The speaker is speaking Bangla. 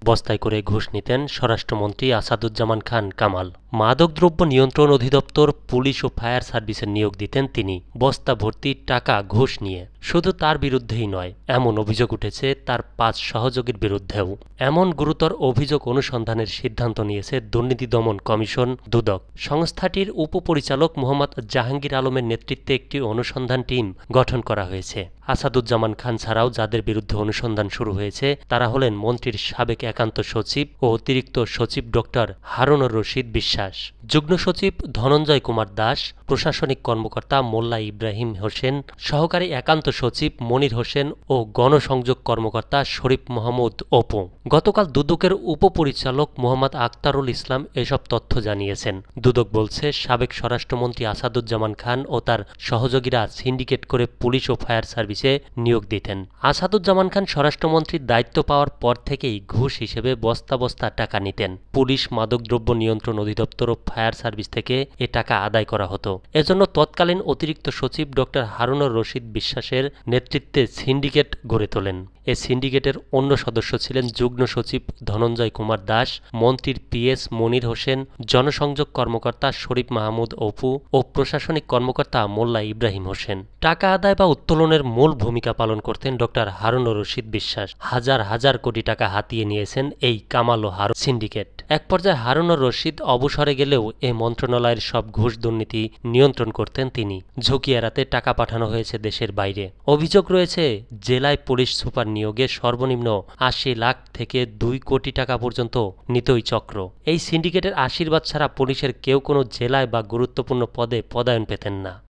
বস্তায় করে ঘুষ নিতেন স্বরাষ্ট্রমন্ত্রী আসাদুজ্জামান খান কামাল। মাদকদ্রব্য নিয়ন্ত্রণ অধিদপ্তর, পুলিশ ও ফায়ার সার্ভিসের নিয়োগ দিতেন তিনি বস্তা ভর্তি টাকা ঘুষ নিয়ে। শুধু তার বিরুদ্ধেই নয়, এমন অভিযোগ উঠেছে তার 5 সহযোগীর বিরুদ্ধেও। এমন গুরুতর অভিযোগ অনুসন্ধানের সিদ্ধান্ত নিয়েছে দুর্নীতি দমন কমিশন দুদক। সংস্থাটির উপপরিচালক মোহাম্মদ জাহাঙ্গীর আলমের নেতৃত্বে একটি অনুসন্ধান টিম গঠন করা হয়েছে। আসাদুজ্জামান খান ছাড়াও যাদের বিরুদ্ধে অনুসন্ধান শুরু হয়েছে তারা হলেন মন্ত্রীর সাবেক একান্ত সচিব ও অতিরিক্ত সচিব ডক্টর হারুনুর রশিদ বিশ্বাস, যুগ্ম সচিব ধনঞ্জয় কুমার দাস, প্রশাসনিক কর্মকর্তা মোল্লা ইব্রাহিম হোসেন, সহকারী একান্ত সচিব মনির হোসেন ও গণসংযোগ কর্মকর্তা শরীফ মাহমুদ অপু। গতকাল দুদকের উপপরিচালক মোহাম্মদ আখতারুল ইসলাম এসব তথ্য জানিয়েছেন। দুদক বলছে, সাবেক স্বরাষ্ট্রমন্ত্রী আসাদুজ্জামান খান ও তার সহযোগীরা সিন্ডিকেট করে পুলিশ ও ফায়ার সার্ভিসে নিয়োগ দিতেন। আসাদুজ্জামান খান স্বরাষ্ট্রমন্ত্রীর দায়িত্ব পাওয়ার পর থেকেই ঘুষ হিসেবে বস্তা বস্তা টাকা নিতেন। পুলিশ, মাদকদ্রব্য নিয়ন্ত্রণ অধিদপ্তর ও ফায়ার সার্ভিস থেকে এ টাকা আদায় করা হতো। এজন্য তৎকালীন অতিরিক্ত সচিব ডক্টর হারুনুর রশিদ বিশ্বাসের নেতৃত্বে সিন্ডিকেট গড়ে তোলেন। এ সিন্ডিকেটের অন্য সদস্য ছিলেন যুগ্ম সচিব ধনঞ্জয় কুমার দাস, মন্ত্রীর পিএস মনির হোসেন, জনসংযোগ কর্মকর্তা শরীফ মাহমুদ অপু ও প্রশাসনিক কর্মকর্তা মোল্লা ইব্রাহিম হোসেন। টাকা আদায় বা উত্তোলনের মূল ভূমিকা পালন করতেন ডক্টর হারুনুর রশিদ বিশ্বাস। হাজার হাজার কোটি টাকা হাতিয়ে নিয়েছেন এই কামাল ও হারুন সিন্ডিকেট। এক পর্যায়ে হারুনুর রশিদ অবসরে গেলেও এ মন্ত্রণালয়ের সব ঘুষ দুর্নীতি নিয়ন্ত্রণ করতেন তিনি। ঝুঁকি এড়াতে টাকা পাঠানো হয়েছে দেশের বাইরে। অভিযোগ রয়েছে, জেলায় পুলিশ সুপার নিয়োগে সর্বনিম্ন ৮০ লাখ থেকে ২ কোটি টাকা পর্যন্ত নিতই চক্র। এই সিন্ডিকেটের আশীর্বাদ ছাড়া পুলিশের কেউ কোনো জেলায় বা গুরুত্বপূর্ণ পদে পদায়ন পেতেন না।